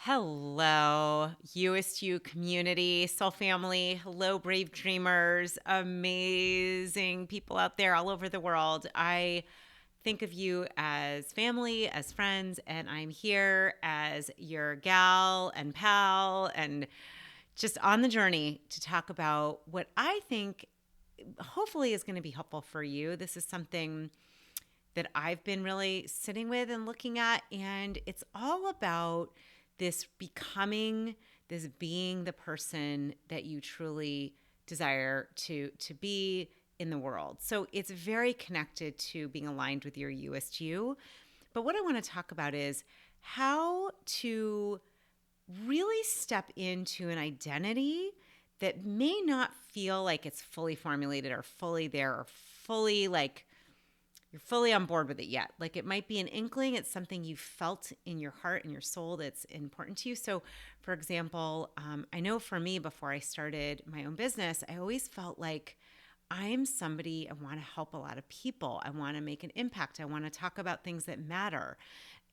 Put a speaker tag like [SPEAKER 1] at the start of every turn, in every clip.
[SPEAKER 1] Hello, Youest You community, soul family. Hello, brave dreamers, amazing people out there all over the world. I think of you as family, as friends, and I'm here as your gal and pal and just on the journey to talk about what I think hopefully is going to be helpful for you. This is something that I've been really sitting with and looking at. And it's all about this becoming, this being the person that you truly desire to be in the world. So it's very connected to being aligned with your Youest You. But what I want to talk about is how to really step into an identity that may not feel like it's fully formulated or fully there or fully like you're fully on board with it yet. Like it might be an inkling, it's something you felt in your heart and your soul that's important to you. So, for example, I know for me, before I started my own business, I always felt like I'm somebody, I want to help a lot of people. I want to make an impact. I want to talk about things that matter.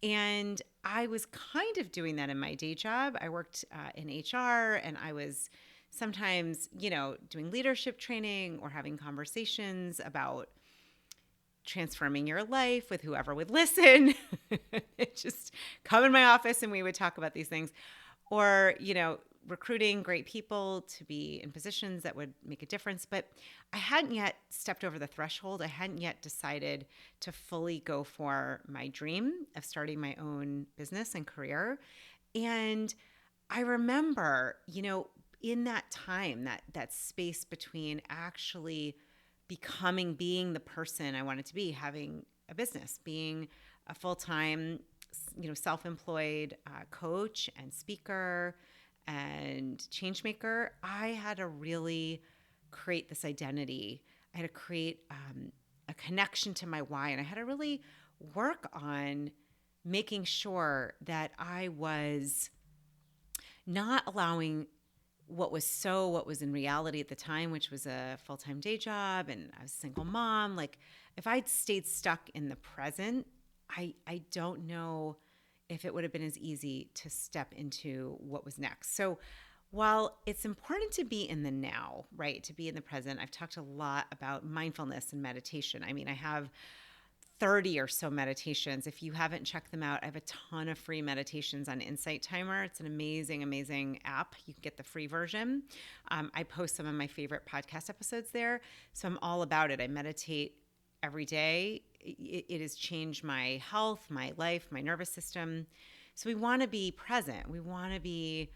[SPEAKER 1] And I was kind of doing that in my day job. I worked in HR and I was sometimes, doing leadership training or having conversations about transforming your life with whoever would listen. Just come in my office and we would talk about these things. Or, recruiting great people to be in positions that would make a difference. But I hadn't yet stepped over the threshold. I hadn't yet decided to fully go for my dream of starting my own business and career. And I remember, in that time, that space between actually being the person I wanted to be, having a business, being a full-time, self-employed coach and speaker and change maker, I had to really create this identity. I had to create a connection to my why, and I had to really work on making sure that I was not allowing what was in reality at the time, which was a full-time day job and I was a single mom. Like if I'd stayed stuck in the present, I don't know if it would have been as easy to step into what was next. So while it's important to be in the now, right, to be in the present, I've talked a lot about mindfulness and meditation. I mean, I have 30 or so meditations. If you haven't checked them out, I have a ton of free meditations on Insight Timer. It's an amazing, amazing app. You can get the free version. I post some of my favorite podcast episodes there. So I'm all about it. I meditate every day. It has changed my health, my life, my nervous system. So we want to be present. We want to be,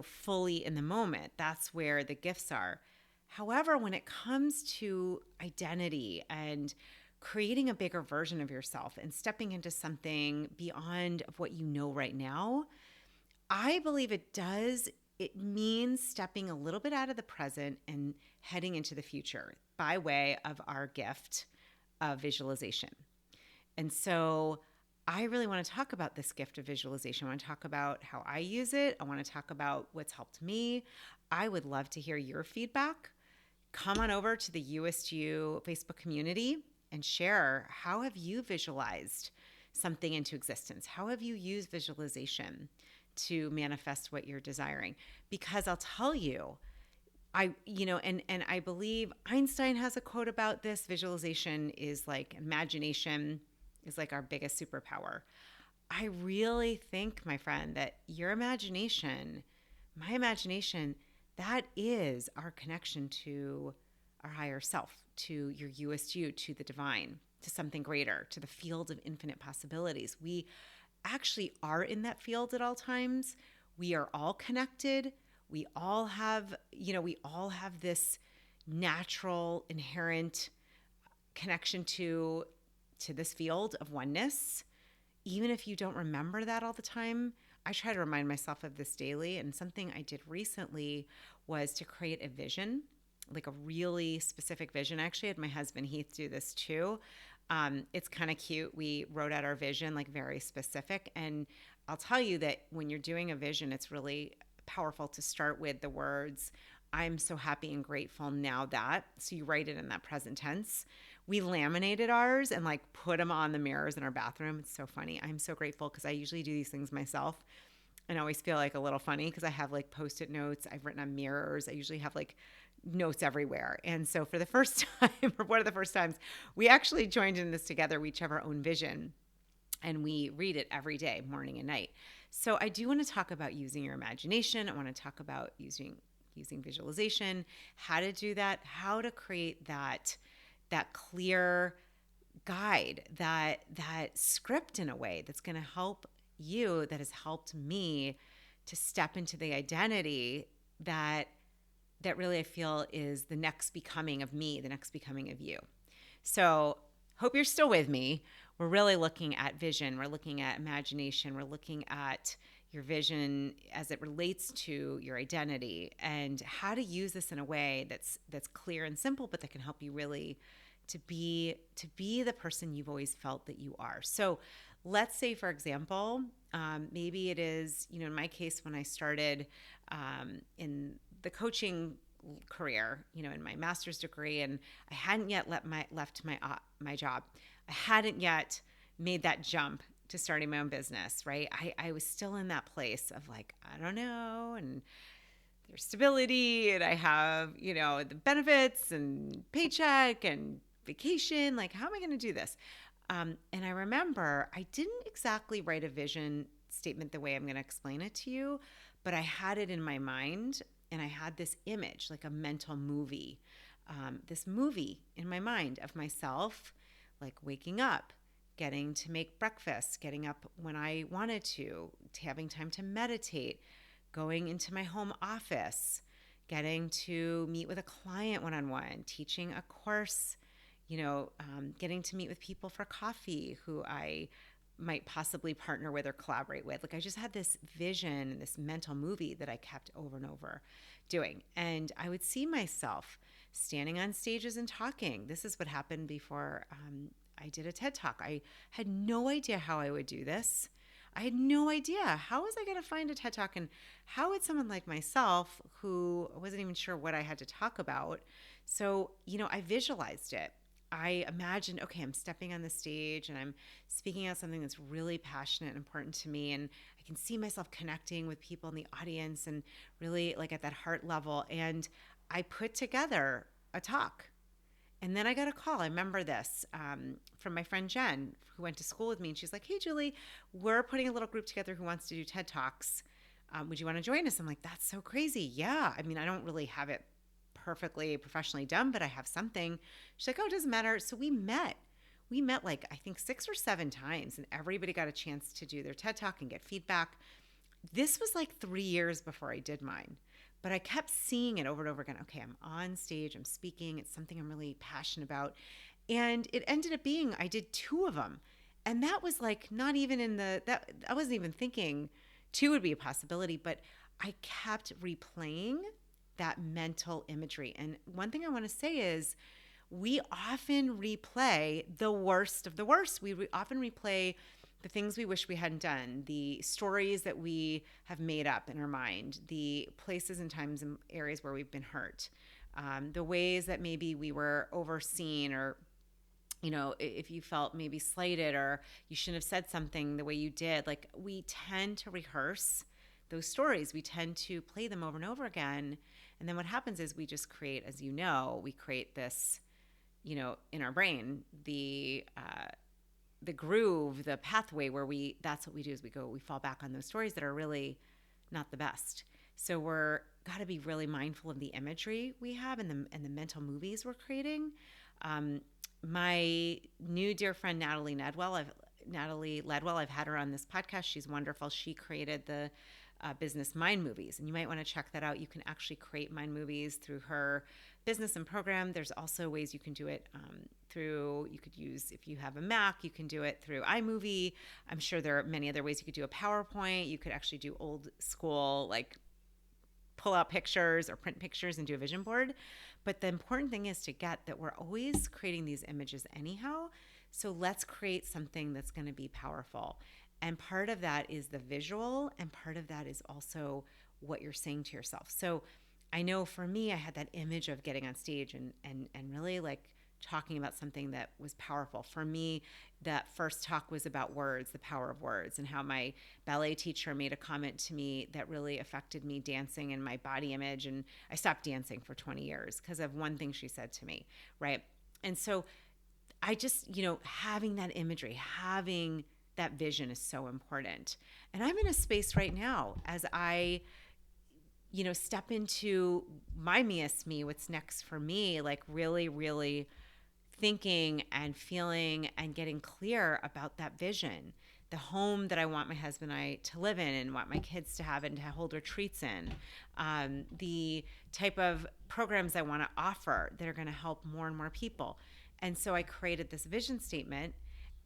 [SPEAKER 1] fully in the moment. That's where the gifts are. However, when it comes to identity and creating a bigger version of yourself and stepping into something beyond of what you know right now, I believe it means stepping a little bit out of the present and heading into the future by way of our gift of visualization. And so I really want to talk about this gift of visualization. I want to talk about how I use it. I want to talk about what's helped me. I would love to hear your feedback. Come on over to the Youest You Facebook community and share, how have you visualized something into existence? How have you used visualization to manifest what you're desiring? Because I'll tell you, I believe Einstein has a quote about this. Visualization is like imagination is like our biggest superpower. I really think, my friend, that your imagination, my imagination, that is our connection to our higher self, to your Youest You, to the divine, to something greater, to the field of infinite possibilities. We actually are in that field at all times. We are all connected. We all have this natural, inherent connection to this field of oneness. Even if you don't remember that all the time, I try to remind myself of this daily. And something I did recently was to create a vision, like a really specific vision. I actually had my husband Heath do this too. It's kind of cute. We wrote out our vision, like very specific. And I'll tell you that when you're doing a vision, it's really powerful to start with the words, I'm so happy and grateful now that. So you write it in that present tense. We laminated ours and like put them on the mirrors in our bathroom. It's so funny. I'm so grateful because I usually do these things myself. and I always feel like a little funny because I have like Post-it notes. I've written on mirrors. I usually have like notes everywhere. And so for the first time, or one of the first times, we actually joined in this together. We each have our own vision and we read it every day, morning and night. So I do want to talk about using your imagination. I want to talk about using visualization, how to do that, how to create that clear guide, that script in a way that's going to help you, that has helped me to step into the identity that really I feel is the next becoming of me, the next becoming of you. So hope you're still with me. We're really looking at vision. We're looking at imagination. We're looking at your vision as it relates to your identity and how to use this in a way that's clear and simple, but that can help you really to be the person you've always felt that you are. So let's say, for example, maybe it is, in my case, when I started in the coaching career, in my master's degree, and I hadn't yet left my job. I hadn't yet made that jump to starting my own business, right? I was still in that place of like, I don't know, and there's stability, and I have, the benefits and paycheck and vacation. Like, how am I going to do this? And I remember I didn't exactly write a vision statement the way I'm going to explain it to you, but I had it in my mind, and I had this image, like a mental movie, this movie in my mind of myself, like waking up, getting to make breakfast, getting up when I wanted to having time to meditate, going into my home office, getting to meet with a client one-on-one, teaching a course, getting to meet with people for coffee who I might possibly partner with or collaborate with. Like I just had this vision, this mental movie that I kept over and over doing. And I would see myself standing on stages and talking. This is what happened before I did a TED Talk. I had no idea how I would do this. I had no idea. How was I going to find a TED Talk? And how would someone like myself, who wasn't even sure what I had to talk about, so, I visualized it. I imagined, okay, I'm stepping on the stage and I'm speaking out something that's really passionate and important to me. And I can see myself connecting with people in the audience and really like at that heart level. And I put together a talk. And then I got a call. I remember this from my friend Jen, who went to school with me. And she's like, hey, Julie, we're putting a little group together who wants to do TED Talks. Would you want to join us? I'm like, that's so crazy. Yeah. I mean, I don't really have it perfectly professionally done, but I have something. She's like, oh, it doesn't matter. So we met like, I think 6 or 7 times, and everybody got a chance to do their TED Talk and get feedback. This was like 3 years before I did mine, but I kept seeing it over and over again. Okay, I'm on stage, I'm speaking. It's something I'm really passionate about. And it ended up being, I did 2 of them. And that was like not even I wasn't even thinking 2 would be a possibility, but I kept replaying that mental imagery. And one thing I want to say is we often replay the worst of the worst. We often replay the things we wish we hadn't done, the stories that we have made up in our mind, the places and times and areas where we've been hurt, the ways that maybe we were overseen, or if you felt maybe slighted or you shouldn't have said something the way you did. Like, we tend to rehearse those stories. We tend to play them over and over again. And then what happens is we just create, as we create this, in our brain, the groove, the pathway where that's what we do is we fall back on those stories that are really not the best. So we're got to be really mindful of the imagery we have and the mental movies we're creating. My new dear friend, Natalie Ledwell, I've had her on this podcast. She's wonderful. She created the business mind movies, and you might want to check that out. You can actually create mind movies through her business and program. There's also ways you can do it you could use, if you have a Mac, you can do it through iMovie. I'm sure there are many other ways. You could do a PowerPoint. You could actually do old school, like pull out pictures or print pictures and do a vision board. But the important thing is to get that we're always creating these images anyhow. So let's create something that's going to be powerful. And part of that is the visual, and part of that is also what you're saying to yourself. So I know for me, I had that image of getting on stage and really like talking about something that was powerful. For me, that first talk was about words, the power of words, and how my ballet teacher made a comment to me that really affected me dancing and my body image. And I stopped dancing for 20 years because of one thing she said to me, right? And so I just, having that imagery, having that vision is so important. And I'm in a space right now as I step into my Youest Me, what's next for me, like really, really thinking and feeling and getting clear about that vision, the home that I want my husband and I to live in and want my kids to have and to hold retreats in, the type of programs I want to offer that are going to help more and more people. And so I created this vision statement.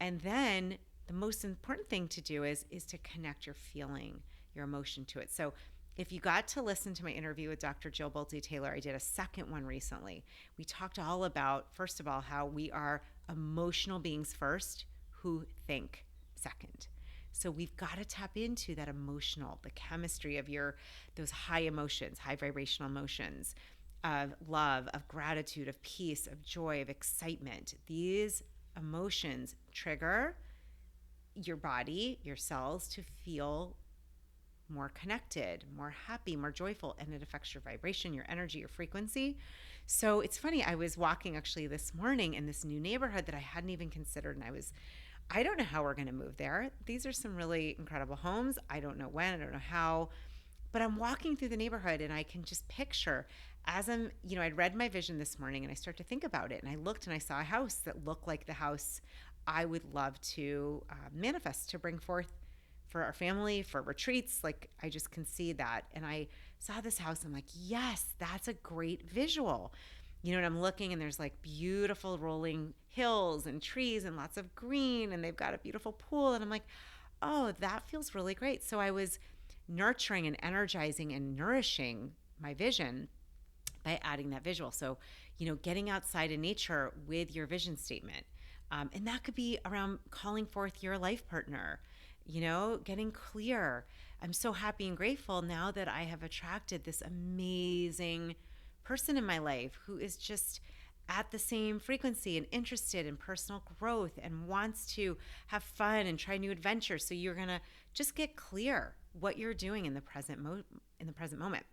[SPEAKER 1] And then the most important thing to do is to connect your feeling, your emotion to it. So if you got to listen to my interview with Dr. Jill Bolte Taylor, I did a second one recently. We talked all about, first of all, how we are emotional beings first who think second. So we've got to tap into that emotional, the chemistry of those high emotions, high vibrational emotions of love, of gratitude, of peace, of joy, of excitement. These emotions trigger your body, your cells to feel more connected, more happy, more joyful, and it affects your vibration, your energy, your frequency. So it's funny, I was walking actually this morning in this new neighborhood that I hadn't even considered, and I don't know how we're going to move there. These are some really incredible homes. I don't know when, I don't know how, but I'm walking through the neighborhood and I can just picture as I'd read my vision this morning and I start to think about it, and I looked and I saw a house that looked like the house I would love to manifest, to bring forth for our family, for retreats. Like, I just can see that. And I saw this house. I'm like, yes, that's a great visual. And I'm looking and there's like beautiful rolling hills and trees and lots of green, and they've got a beautiful pool. And I'm like, oh, that feels really great. So I was nurturing and energizing and nourishing my vision by adding that visual. So, getting outside in nature with your vision statement. And that could be around calling forth your life partner, getting clear. I'm so happy and grateful now that I have attracted this amazing person in my life who is just at the same frequency and interested in personal growth and wants to have fun and try new adventures. So you're going to just get clear what you're doing in the present moment.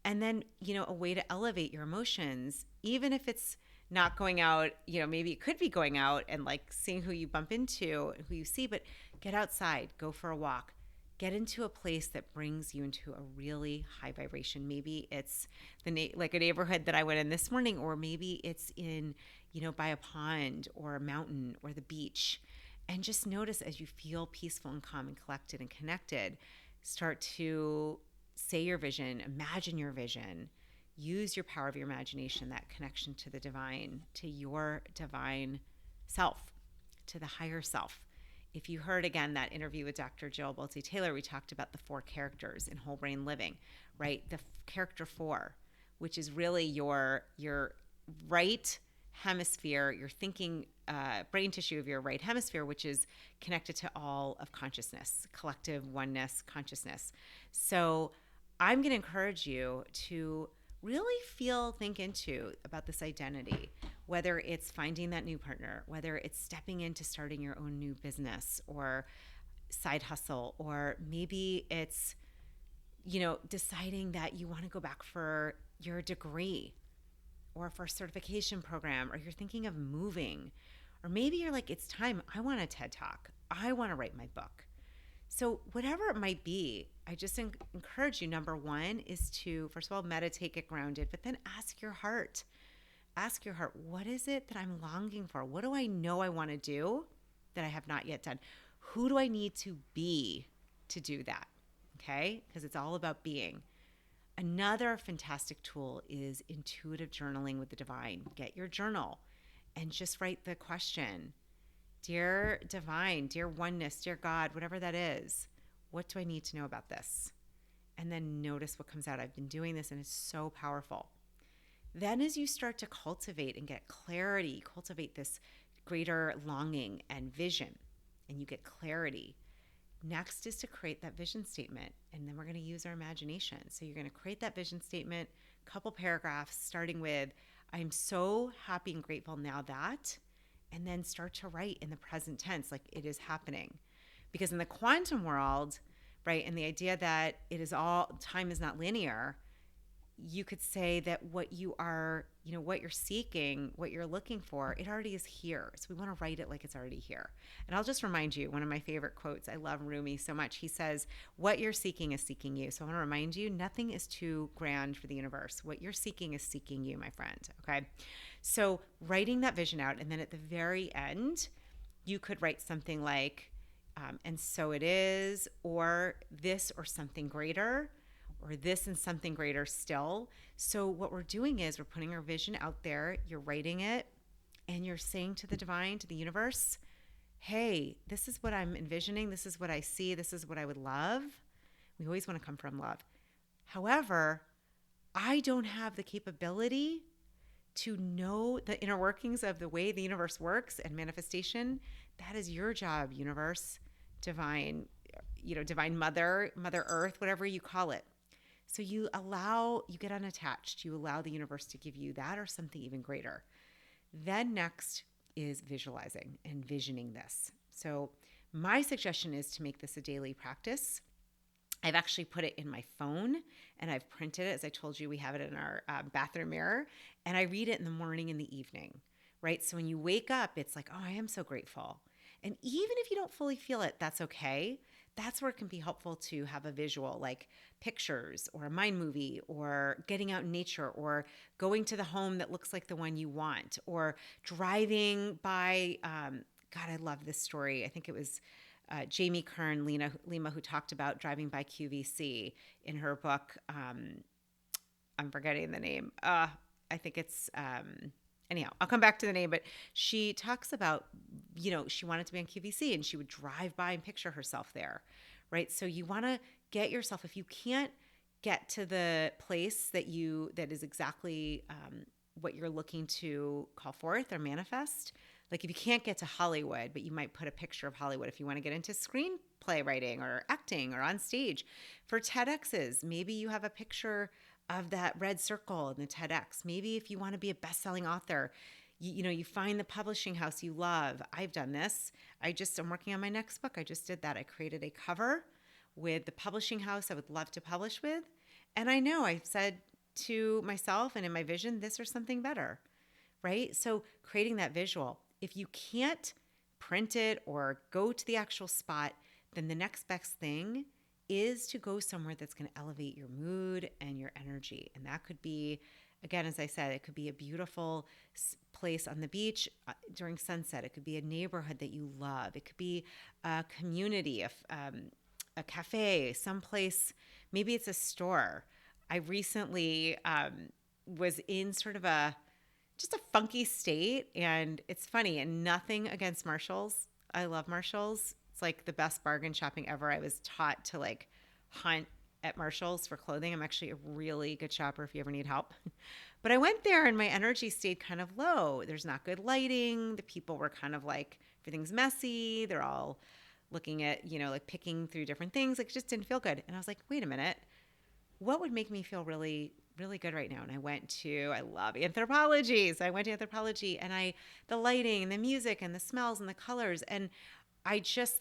[SPEAKER 1] And then, a way to elevate your emotions, even if it's not going out, maybe it could be going out and like seeing who you bump into, who you see, but get outside, go for a walk, get into a place that brings you into a really high vibration. Maybe it's like a neighborhood that I went in this morning, or maybe it's in, by a pond or a mountain or the beach. And just notice as you feel peaceful and calm and collected and connected, start to say your vision, imagine your vision. Use your power of your imagination, that connection to the divine, to your divine self, to the higher self. If you heard, again, that interview with Dr. Jill Bolte Taylor, we talked about the 4 characters in whole brain living, right? The character 4, which is really your right hemisphere, your thinking brain tissue of your right hemisphere, which is connected to all of consciousness, collective oneness consciousness. So I'm going to encourage you to really think into about this identity, whether it's finding that new partner, whether it's stepping into starting your own new business or side hustle, or maybe it's, deciding that you want to go back for your degree or for a certification program, or you're thinking of moving, or maybe you're like, it's time, I want a TED Talk, I want to write my book. So whatever it might be, I just encourage you, number one, is to, first of all, meditate, get grounded, but then ask your heart. Ask your heart, what is it that I'm longing for? What do I know I want to do that I have not yet done? Who do I need to be to do that? Okay? Because it's all about being. Another fantastic tool is intuitive journaling with the divine. Get your journal and just write the question, dear divine, dear oneness, dear God, whatever that is, what do I need to know about this? And then notice what comes out. I've been doing this and it's so powerful. Then as you start to cultivate and get clarity, cultivate this greater longing and vision, and you get clarity, next is to create that vision statement. And then we're going to use our imagination. So you're going to create that vision statement, couple paragraphs, starting with, I'm so happy and grateful now that, and then start to write in the present tense, like it is happening. Because in the quantum world, right, and the idea that it is all, time is not linear, you could say that what you are, what you're seeking, what you're looking for, it already is here. So we want to write it like it's already here. And I'll just remind you, one of my favorite quotes, I love Rumi so much. He says, what you're seeking is seeking you. So I want to remind you, nothing is too grand for the universe. What you're seeking is seeking you, my friend. Okay. So writing that vision out. And then at the very end, you could write something like, and so it is, or this, or something greater, or this and something greater still. So what we're doing is we're putting our vision out there, you're writing it, and you're saying to the divine, to the universe, hey, this is what I'm envisioning, this is what I see, this is what I would love. We always want to come from love. However, I don't have the capability to know the inner workings of the way the universe works and manifestation. That is your job, universe, divine, divine mother, Mother Earth, whatever you call it. So you get unattached. You allow the universe to give you that or something even greater. Then next is visualizing, envisioning this. So my suggestion is to make this a daily practice. I've actually put it in my phone and I've printed it. As I told you, we have it in our bathroom mirror, and I read it in the morning and the evening, right? So when you wake up, it's like, oh, I am so grateful. And even if you don't fully feel it, that's okay. That's where it can be helpful to have a visual, like pictures or a mind movie or getting out in nature or going to the home that looks like the one you want or driving by. God, I love this story. I think it was Jamie Kern Lima who talked about driving by QVC in her book. I'm forgetting the name. I think it's anyhow, I'll come back to the name, but she talks about, she wanted to be on QVC and she would drive by and picture herself there, right? So you want to get yourself, if you can't get to the place that is exactly what you're looking to call forth or manifest. Like if you can't get to Hollywood, but you might put a picture of Hollywood if you want to get into screenplay writing or acting or on stage. For TEDx's, maybe you have a picture of that red circle in the TEDx. Maybe if you want to be a best-selling author, you find the publishing house you love. I've done this. I'm working on my next book. I just did that. I created a cover with the publishing house I would love to publish with. And I know I've said to myself and in my vision, this or something better, right? So creating that visual. If you can't print it or go to the actual spot, then the next best thing is to go somewhere that's going to elevate your mood and your energy. And that could be, again, as I said, it could be a beautiful place on the beach during sunset. It could be a neighborhood that you love. It could be a community, a cafe, someplace, maybe it's a store. I recently was in sort of just a funky state, and it's funny, and nothing against Marshall's. I love Marshall's. It's like the best bargain shopping ever. I was taught to like hunt at Marshall's for clothing. I'm actually a really good shopper if you ever need help. But I went there and my energy stayed kind of low. There's not good lighting. The people were kind of like, everything's messy. They're all looking at, like picking through different things. Like it just didn't feel good. And I was like, wait a minute, what would make me feel really, really good right now? And I love anthropology. So I went to anthropology and the lighting and the music and the smells and the colors. And I just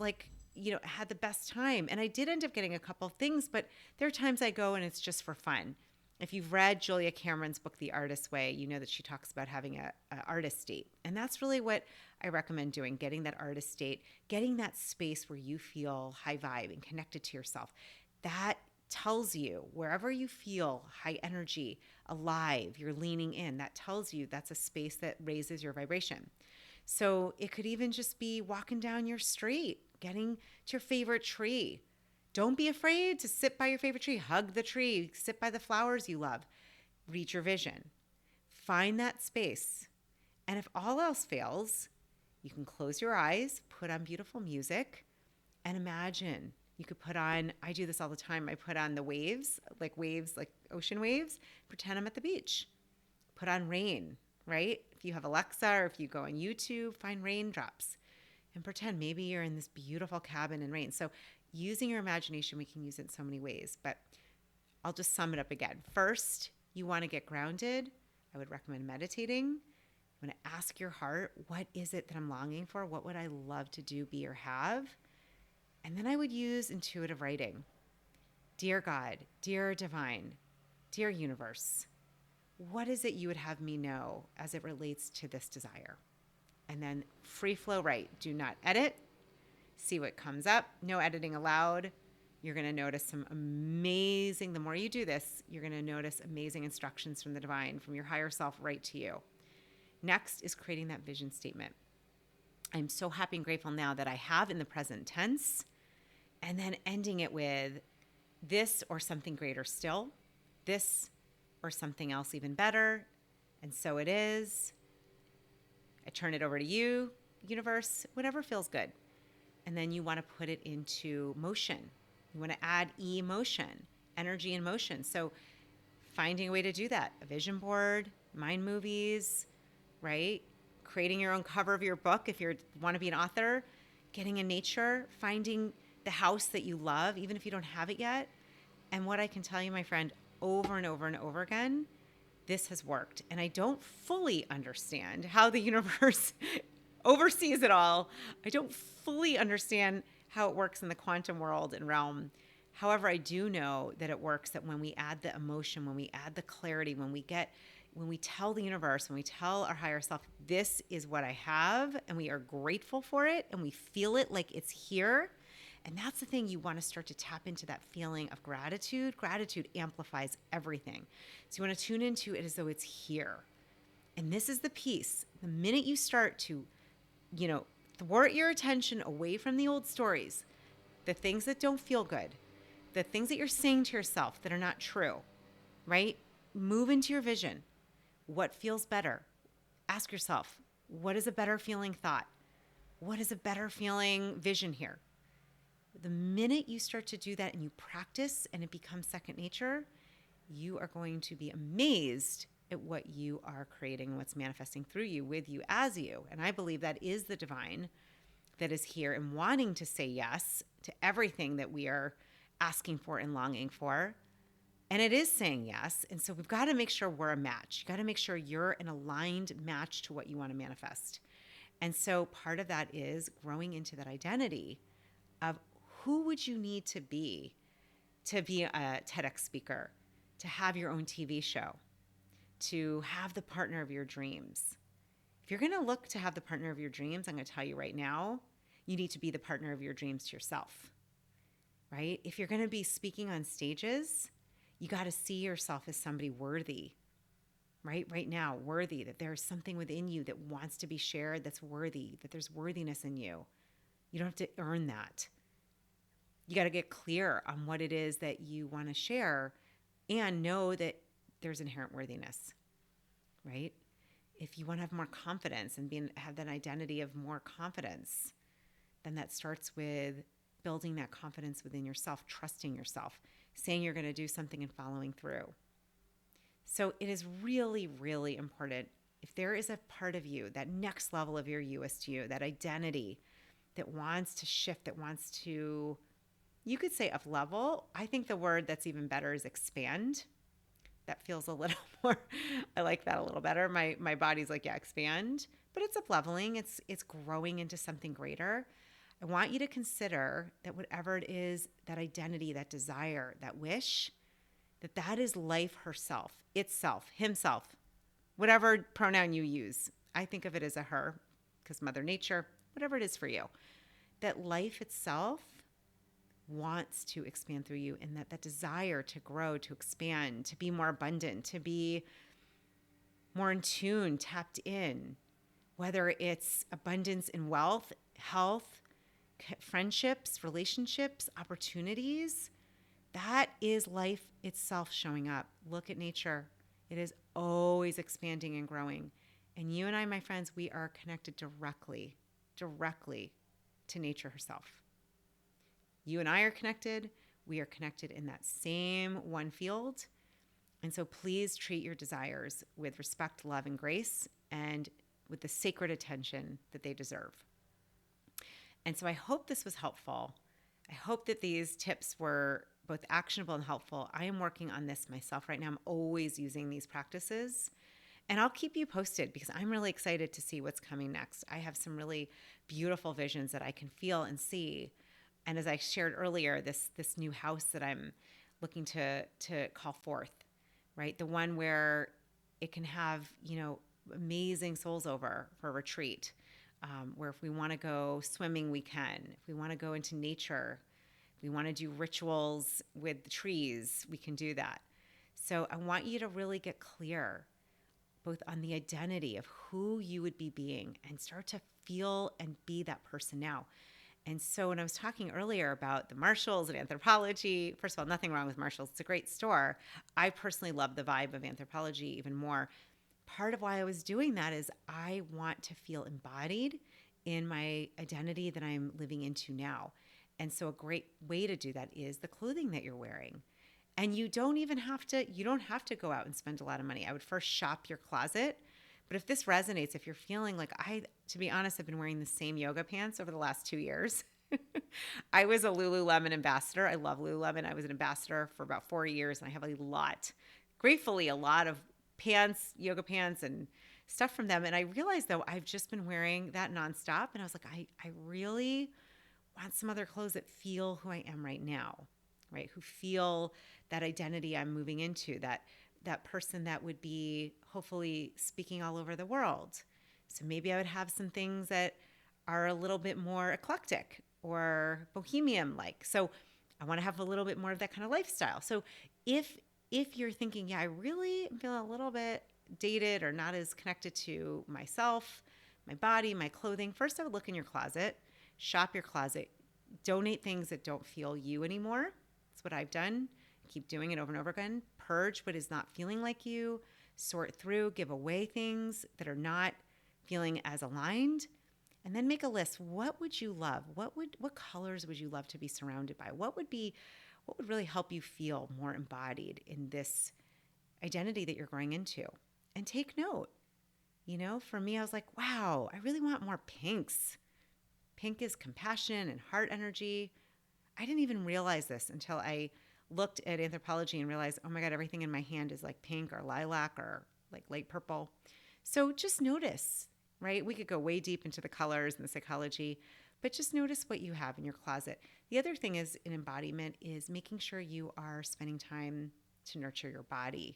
[SPEAKER 1] had the best time. And I did end up getting a couple of things, but there are times I go and it's just for fun. If you've read Julia Cameron's book, The Artist's Way, you know that she talks about having an artist state. And that's really what I recommend doing, getting that artist state, getting that space where you feel high vibe and connected to yourself. That tells you wherever you feel high energy, alive, you're leaning in, that tells you that's a space that raises your vibration. So it could even just be walking down your street, getting to your favorite tree. Don't be afraid to sit by your favorite tree. Hug the tree. Sit by the flowers you love. Read your vision. Find that space. And if all else fails, you can close your eyes, put on beautiful music, and imagine. You could put on, I do this all the time, I put on the waves like ocean waves, pretend I'm at the beach. Put on rain, right? If you have Alexa or if you go on YouTube, find raindrops and pretend maybe you're in this beautiful cabin in rain. So using your imagination, we can use it in so many ways, but I'll just sum it up again. First, you want to get grounded. I would recommend meditating. You want to ask your heart, what is it that I'm longing for? What would I love to do, be, or have? And then I would use intuitive writing. Dear God, dear divine, dear universe, what is it you would have me know as it relates to this desire? And then free flow write. Do not edit. See what comes up. No editing allowed. You're going to notice some amazing, the more you do this, you're going to notice amazing instructions from the divine, from your higher self right to you. Next is creating that vision statement. I'm so happy and grateful now that I have in the present tense, and then ending it with this or something greater still, this or something else even better, and so it is. I turn it over to you, universe, whatever feels good. And then you want to put it into motion. You want to add emotion, energy and motion. So finding a way to do that, a vision board, mind movies, right? Creating your own cover of your book if you want to be an author, getting in nature, finding the house that you love, even if you don't have it yet. And what I can tell you, my friend, over and over and over again, this has worked. And I don't fully understand how the universe oversees it all. I don't fully understand how it works in the quantum world and realm. However, I do know that it works, that when we add the emotion, when we add the clarity, when we tell the universe, when we tell our higher self, this is what I have, and we are grateful for it, and we feel it like it's here. And that's the thing, you want to start to tap into that feeling of gratitude. Gratitude amplifies everything. So you want to tune into it as though it's here. And this is the piece. The minute you start to, thwart your attention away from the old stories, the things that don't feel good, the things that you're saying to yourself that are not true, right? Move into your vision. What feels better? Ask yourself, what is a better feeling thought? What is a better feeling vision here? The minute you start to do that and you practice and it becomes second nature, you are going to be amazed at what you are creating and what's manifesting through you, with you, as you. And I believe that is the divine that is here and wanting to say yes to everything that we are asking for and longing for. And it is saying yes. And so we've got to make sure we're a match. You got to make sure you're an aligned match to what you want to manifest. And so part of that is growing into that identity of who would you need to be a TEDx speaker, to have your own TV show, to have the partner of your dreams. If you're going to look to have the partner of your dreams, I'm going to tell you right now, you need to be the partner of your dreams to yourself, right? If you're going to be speaking on stages, you got to see yourself as somebody worthy, right? Right now, worthy, that there's something within you that wants to be shared, that's worthy, that there's worthiness in you. You don't have to earn that. You got to get clear on what it is that you want to share and know that there's inherent worthiness, right? If you want to have more confidence and have that identity of more confidence, then that starts with building that confidence within yourself, trusting yourself, saying you're going to do something and following through. So it is really, really important. If there is a part of you, that next level of your Youest You, that identity that wants to shift, that wants to, you could say up level. I think the word that's even better is expand. That feels a little more, I like that a little better. My body's like, yeah, expand, but it's up leveling. It's growing into something greater. I want you to consider that whatever it is, that identity, that desire, that wish, that is life herself, itself, himself, whatever pronoun you use. I think of it as a her, because Mother Nature, whatever it is for you, that life itself wants to expand through you, and that desire to grow, to expand, to be more abundant, to be more in tune, tapped in, whether it's abundance in wealth, health, friendships, relationships, opportunities, that is life itself showing up. Look at nature. It is always expanding and growing. And you and I, my friends, we are connected directly to nature herself. You and I are connected. We are connected in that same one field. And so please treat your desires with respect, love, and grace, and with the sacred attention that they deserve. And so I hope this was helpful. I hope that these tips were both actionable and helpful. I am working on this myself right now. I'm always using these practices. And I'll keep you posted because I'm really excited to see what's coming next. I have some really beautiful visions that I can feel and see. And as I shared earlier, this new house that I'm looking to call forth, right? The one where it can have, amazing souls over for a retreat, where if we want to go swimming, we can. If we want to go into nature, if we want to do rituals with the trees, we can do that. So I want you to really get clear both on the identity of who you would be being and start to feel and be that person now. And so when I was talking earlier about the Marshalls and Anthropologie, first of all, nothing wrong with Marshalls. It's a great store. I personally love the vibe of Anthropologie even more. Part of why I was doing that is I want to feel embodied in my identity that I'm living into now. And so a great way to do that is the clothing that you're wearing. And you don't have to go out and spend a lot of money. I would first shop your closet. But if this resonates, if you're feeling like to be honest, I've been wearing the same yoga pants over the last 2 years. I was a Lululemon ambassador. I love Lululemon. I was an ambassador for about 4 years, and I have gratefully, a lot of pants, yoga pants, and stuff from them. And I realized, though, I've just been wearing that nonstop. And I was like, I really want some other clothes that feel who I am right now, right? Who feel that identity I'm moving into, that person that would be hopefully speaking all over the world. So maybe I would have some things that are a little bit more eclectic or bohemian-like. So I want to have a little bit more of that kind of lifestyle. So if you're thinking, yeah, I really feel a little bit dated or not as connected to myself, my body, my clothing, first I would look in your closet, shop your closet, donate things that don't feel you anymore. That's what I've done. Keep doing it over and over again. Purge what is not feeling like you. Sort through, give away things that are not feeling as aligned. And then make a list. What would you love? What colors would you love to be surrounded by? What would really help you feel more embodied in this identity that you're growing into? And take note. For me, I was like, wow, I really want more pinks. Pink is compassion and heart energy. I didn't even realize this until I looked at Anthropologie and realized, oh my God, everything in my hand is like pink or lilac or like light purple. So just notice, right? We could go way deep into the colors and the psychology, but just notice what you have in your closet. The other thing is in embodiment is making sure you are spending time to nurture your body,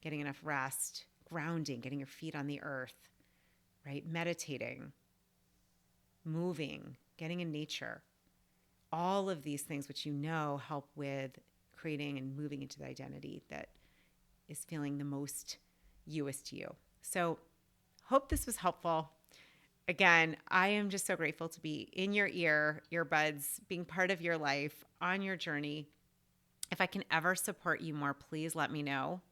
[SPEAKER 1] getting enough rest, grounding, getting your feet on the earth, right? Meditating, moving, getting in nature. All of these things, which help with creating and moving into the identity that is feeling the most Youest You. So hope this was helpful. Again, I am just so grateful to be in your earbuds, being part of your life, on your journey. If I can ever support you more, please let me know.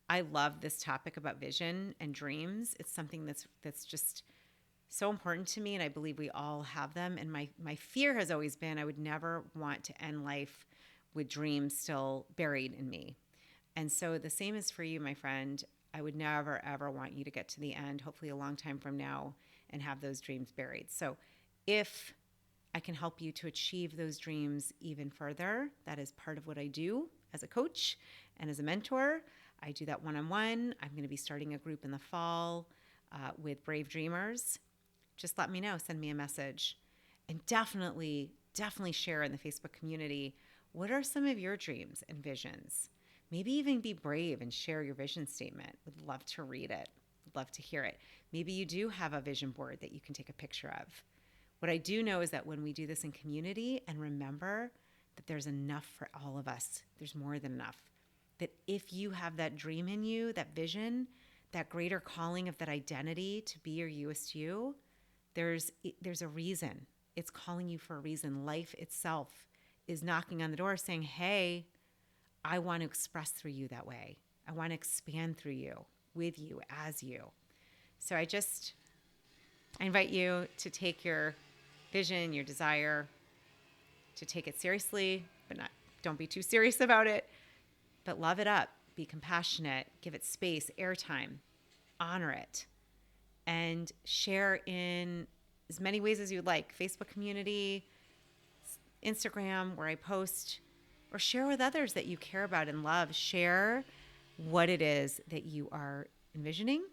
[SPEAKER 1] I love this topic about vision and dreams. It's something that's just so important to me, and I believe we all have them. And my fear has always been I would never want to end life with dreams still buried in me. And so the same is for you, my friend. I would never, ever want you to get to the end, hopefully a long time from now, and have those dreams buried. So if I can help you to achieve those dreams even further, that is part of what I do as a coach and as a mentor. I do that one-on-one. I'm going to be starting a group in the fall with Brave Dreamers. Just let me know. Send me a message. And definitely share in the Facebook community. What are some of your dreams and visions? Maybe even be brave and share your vision statement. Would love to read it. Would love to hear it. Maybe you do have a vision board that you can take a picture of. What I do know is that when we do this in community and remember that there's enough for all of us, there's more than enough. That if you have that dream in you, that vision, that greater calling of that identity to be your Youest You, there's a reason. It's calling you for a reason. Life itself is knocking on the door saying, hey, I want to express through you that way. I want to expand through you, with you, as you. So I invite you to take your vision, your desire, to take it seriously, but don't be too serious about it, but love it up, be compassionate, give it space, airtime, honor it, and share in as many ways as you'd like. Facebook community, Instagram, where I post, or share with others that you care about and love. Share what it is that you are envisioning,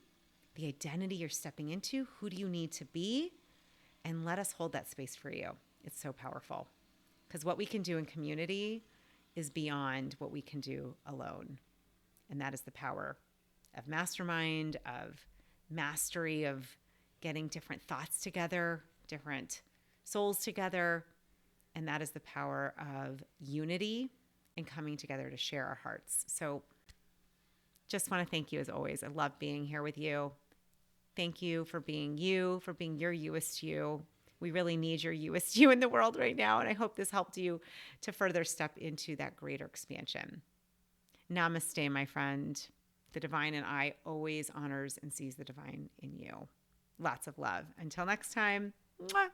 [SPEAKER 1] the identity you're stepping into, who do you need to be, and let us hold that space for you. It's so powerful because what we can do in community is beyond what we can do alone. And that is the power of mastermind, of mastery, of getting different thoughts together, different souls together. And that is the power of unity and coming together to share our hearts. So just want to thank you as always. I love being here with you. Thank you for being you, for being your Youest You. We really need your Youest You in the world right now. And I hope this helped you to further step into that greater expansion. Namaste, my friend. The divine in I always honors and sees the divine in you. Lots of love. Until next time. Mwah.